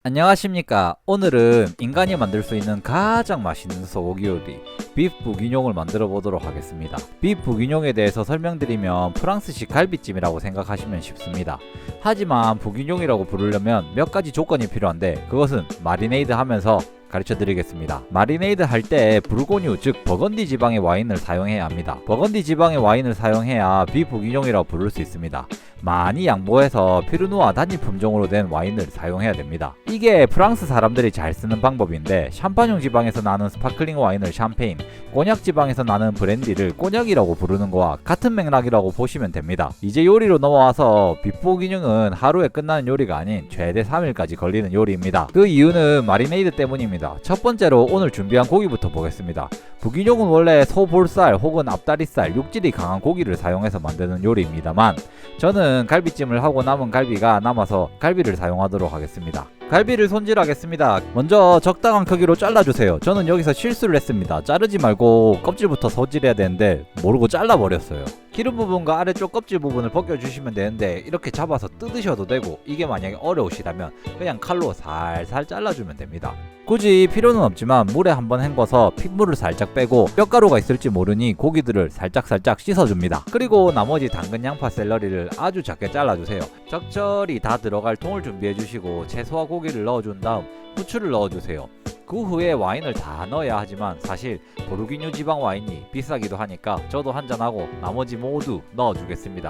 안녕하십니까. 오늘은 인간이 만들 수 있는 가장 맛있는 소고기 요리 비프 부기뇽을 만들어 보도록 하겠습니다. 비프 부기뇽에 대해서 설명드리면 프랑스식 갈비찜이라고 생각하시면 쉽습니다. 하지만 부기뇽이라고 부르려면 몇 가지 조건이 필요한데 그것은 마리네이드 하면서 가르쳐 드리겠습니다. 마리네이드 할 때 불고뉴 즉 버건디 지방의 와인을 사용해야 합니다. 버건디 지방의 와인을 사용해야 비프 부기뇽이라고 부를 수 있습니다. 많이 양보해서 피르누아 단일 품종으로 된 와인을 사용해야 됩니다. 이게 프랑스 사람들이 잘 쓰는 방법인데 샴파뇽 지방에서 나는 스파클링 와인을 샴페인, 꼬냑 지방에서 나는 브랜디를 꼬냑이라고 부르는 거와 같은 맥락이라고 보시면 됩니다. 이제 요리로 넘어와서 비프 부기뇽은 하루에 끝나는 요리가 아닌 최대 3일까지 걸리는 요리입니다. 그 이유는 마리네이드 때문입니다. 첫 번째로 오늘 준비한 고기부터 보겠습니다. 부기뇽은 원래 소 볼살 혹은 앞다리살, 육질이 강한 고기를 사용해서 만드는 요리입니다만 저는 갈비찜을 하고 남은 갈비가 남아서 갈비를 사용하도록 하겠습니다. 갈비를 손질하겠습니다. 먼저 적당한 크기로 잘라주세요. 저는 여기서 실수를 했습니다. 자르지 말고 껍질부터 손질해야 되는데 모르고 잘라버렸어요. 기름 부분과 아래쪽 껍질 부분을 벗겨주시면 되는데 이렇게 잡아서 뜯으셔도 되고, 이게 만약에 어려우시다면 그냥 칼로 살살 잘라주면 됩니다. 굳이 필요는 없지만 물에 한번 헹궈서 핏물을 살짝 빼고 뼈가루가 있을지 모르니 고기들을 살짝 씻어줍니다. 그리고 나머지 당근, 양파, 샐러리를 아주 작게 잘라주세요. 적절히 다 들어갈 통을 준비해주시고 채소와 고기를 넣어준 다음 후추를 넣어주세요. 그 후에 와인을 다 넣어야 하지만 사실 보르기뉴 지방 와인이 비싸기도 하니까 저도 한잔하고 나머지 모두 넣어주겠습니다.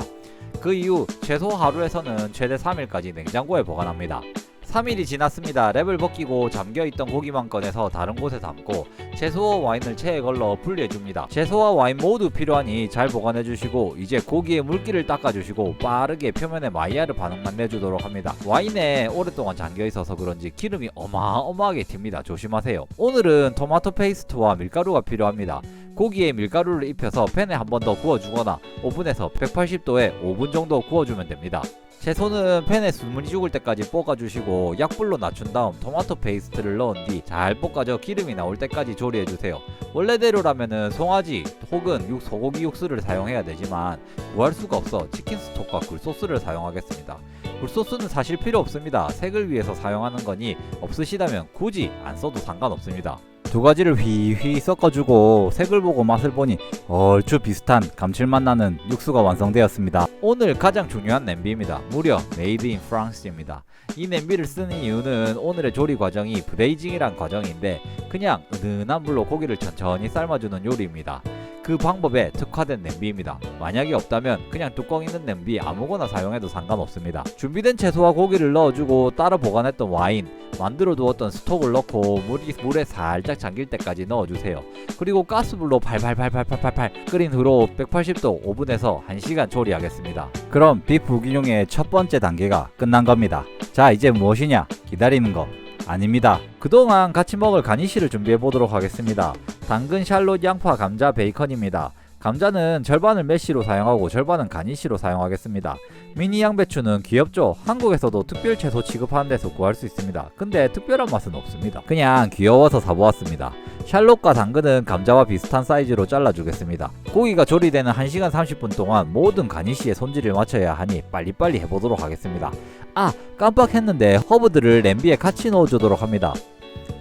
그 이후 최소 하루에서는 최대 3일까지 냉장고에 보관합니다. 3일이 지났습니다. 랩을 벗기고 잠겨있던 고기만 꺼내서 다른 곳에 담고 채소와 와인을 체에 걸러 분리해줍니다. 채소와 와인 모두 필요하니 잘 보관해주시고 이제 고기의 물기를 닦아주시고 빠르게 표면에 마이야르 반응만 내주도록 합니다. 와인에 오랫동안 잠겨있어서 그런지 기름이 어마어마하게 튑니다. 조심하세요. 오늘은 토마토 페이스트와 밀가루가 필요합니다. 고기에 밀가루를 입혀서 팬에 한 번 더 구워주거나 오븐에서 180도에 5분 정도 구워주면 됩니다. 채소는 팬에 수분이 죽을 때까지 볶아주시고 약불로 낮춘 다음 토마토 페이스트를 넣은 뒤 잘 볶아져 기름이 나올 때까지 조리해주세요. 원래대로라면은 송아지 혹은 소고기 육수를 사용해야 되지만 구할 수가 없어 치킨 스톡과 굴소스를 사용하겠습니다. 굴소스는 사실 필요 없습니다. 색을 위해서 사용하는 거니 없으시다면 굳이 안 써도 상관없습니다. 두 가지를 휘휘 섞어주고 색을 보고 맛을 보니 얼추 비슷한 감칠맛 나는 육수가 완성되었습니다. 오늘 가장 중요한 냄비입니다. 무려 메이드 인 프랑스입니다. 이 냄비를 쓰는 이유는 오늘의 조리 과정이 브레이징이란 과정인데 그냥 은은한 불로 고기를 천천히 삶아주는 요리입니다. 그 방법에 특화된 냄비입니다. 만약에 없다면 그냥 뚜껑 있는 냄비 아무거나 사용해도 상관없습니다. 준비된 채소와 고기를 넣어주고 따로 보관했던 와인, 만들어 두었던 스톡을 넣고 물에 살짝 잠길 때까지 넣어주세요. 그리고 가스불로 팔팔 끓인 후로 180도 오븐에서 1시간 조리하겠습니다. 그럼 비프 부기뇽의 첫 번째 단계가 끝난 겁니다. 자, 이제 무엇이냐? 기다리는 거 아닙니다. 그동안 같이 먹을 가니쉬를 준비해 보도록 하겠습니다. 당근, 샬롯, 양파, 감자, 베이컨입니다. 감자는 절반을 메쉬로 사용하고 절반은 가니쉬로 사용하겠습니다. 미니 양배추는 귀엽죠? 한국에서도 특별 채소 취급하는 데서 구할 수 있습니다. 근데 특별한 맛은 없습니다. 그냥 귀여워서 사보았습니다. 샬롯과 당근은 감자와 비슷한 사이즈로 잘라주겠습니다. 고기가 조리되는 1시간 30분 동안 모든 가니쉬에 손질을 마쳐야 하니 빨리빨리 해보도록 하겠습니다. 아, 깜빡했는데 허브들을 냄비에 같이 넣어주도록 합니다.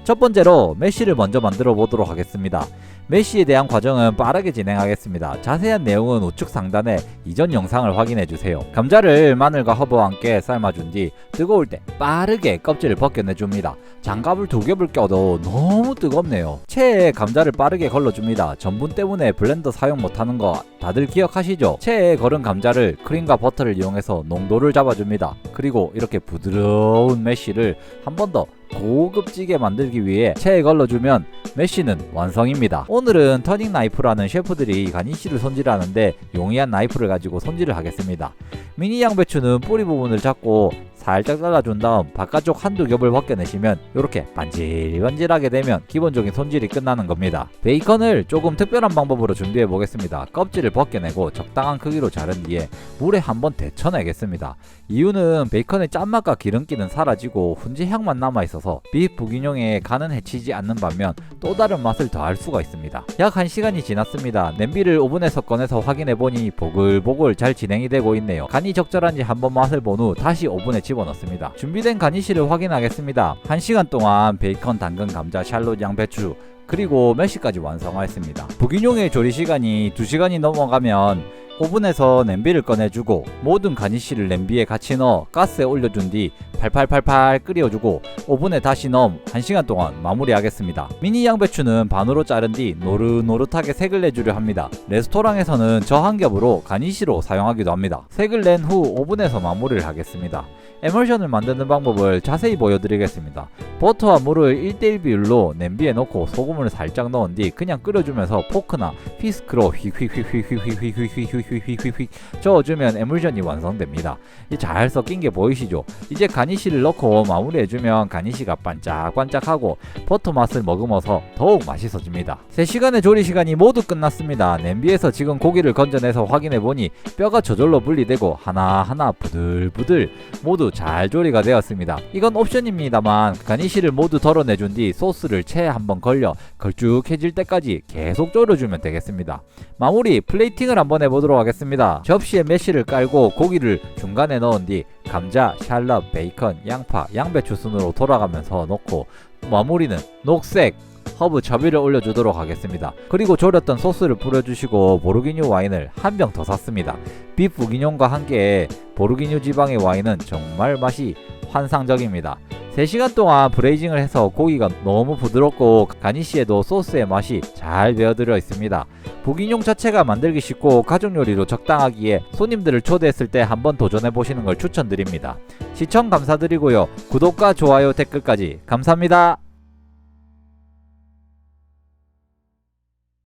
첫 번째로 메쉬를 먼저 만들어 보도록 하겠습니다. 메쉬에 대한 과정은 빠르게 진행하겠습니다. 자세한 내용은 우측 상단에 이전 영상을 확인해 주세요. 감자를 마늘과 허브와 함께 삶아준 뒤 뜨거울 때 빠르게 껍질을 벗겨내 줍니다. 장갑을 2겹을 껴도 너무 뜨겁네요. 체에 감자를 빠르게 걸러줍니다. 전분 때문에 블렌더 사용 못하는 거 다들 기억하시죠? 체에 걸은 감자를 크림과 버터를 이용해서 농도를 잡아줍니다. 그리고 이렇게 부드러운 메쉬를 한 번 더 고급지게 만들기 위해 체에 걸러주면 메쉬는 완성입니다. 오늘은 터닝 나이프라는 셰프들이 가니쉬를 손질하는데 용이한 나이프를 가지고 손질을 하겠습니다. 미니 양배추는 뿌리 부분을 잡고 살짝 잘라준 다음 바깥쪽 한두 겹을 벗겨내시면 이렇게 반질반질하게 되면 기본적인 손질이 끝나는 겁니다. 베이컨을 조금 특별한 방법으로 준비해 보겠습니다. 껍질을 벗겨내고 적당한 크기로 자른 뒤에 물에 한번 데쳐내겠습니다. 이유는 베이컨의 짠맛과 기름기는 사라지고 훈제 향만 남아있어서 비프 부기뇽에 간은 해치지 않는 반면 또 다른 맛을 더할 수가 있습니다. 약 1시간이 지났습니다. 냄비를 오븐에서 꺼내서 확인해보니 보글보글 잘 진행이 되고 있네요. 간이 적절한지 한번 맛을 본 후 다시 오븐에 집어 집어넣습니다. 준비된 가니쉬를 확인하겠습니다. 1시간 동안 베이컨, 당근, 감자, 샬롯, 양배추 그리고 메쉬까지 완성하였습니다. 부기뇽의 조리 시간이 2시간이 넘어가면 오븐에서 냄비를 꺼내주고 모든 가니쉬를 냄비에 같이 넣어 가스에 올려준 뒤 팔팔팔팔 끓여주고 오븐에 다시 넣어 1시간 동안 마무리하겠습니다. 미니 양배추는 반으로 자른 뒤 노릇노릇하게 색을 내주려 합니다. 레스토랑에서는 저 한 겹으로 가니쉬로 사용하기도 합니다. 색을 낸 후 오븐에서 마무리를 하겠습니다. 에멀션을 만드는 방법을 자세히 보여드리겠습니다. 버터와 물을 1:1 비율로 냄비에 넣고 소금을 살짝 넣은 뒤 그냥 끓여주면서 포크나 휘스크로 휙휙휙휙휙휙휙휙휙휙휙휙 저어주면 에멀션이 완성됩니다. 잘 섞인 게 보이시죠? 이제 가니쉬를 넣고 마무리해주면 가니쉬가 반짝반짝하고 버터 맛을 머금어서 더욱 맛있어집니다. 3시간의 조리 시간이 모두 끝났습니다. 냄비에서 지금 고기를 건져내서 확인해보니 뼈가 저절로 분리되고 하나하나 부들부들 모두 잘 조리가 되었습니다. 이건 옵션입니다만 가니쉬를 모두 덜어내준 뒤 소스를 체에 한번 걸려 걸쭉해질 때까지 계속 졸여주면 되겠습니다. 마무리 플레이팅을 한번 해보도록 하겠습니다. 접시에 메쉬를 깔고 고기를 중간에 넣은 뒤 감자, 샬럿, 베이컨, 양파, 양배추 순으로 돌아가면서 넣고 마무리는 녹색 허브 저비를 올려주도록 하겠습니다. 그리고 졸였던 소스를 뿌려주시고 보르기뉴 와인을 한 병 더 샀습니다. 비프 부기뇽과 함께 보르기뉴 지방의 와인은 정말 맛이 환상적입니다. 3시간 동안 브레이징을 해서 고기가 너무 부드럽고 가니쉬에도 소스의 맛이 잘 배어들어 있습니다. 부기뇽 자체가 만들기 쉽고 가족 요리로 적당하기에 손님들을 초대했을 때 한번 도전해 보시는 걸 추천드립니다. 시청 감사드리고요. 구독과 좋아요 댓글까지 감사합니다.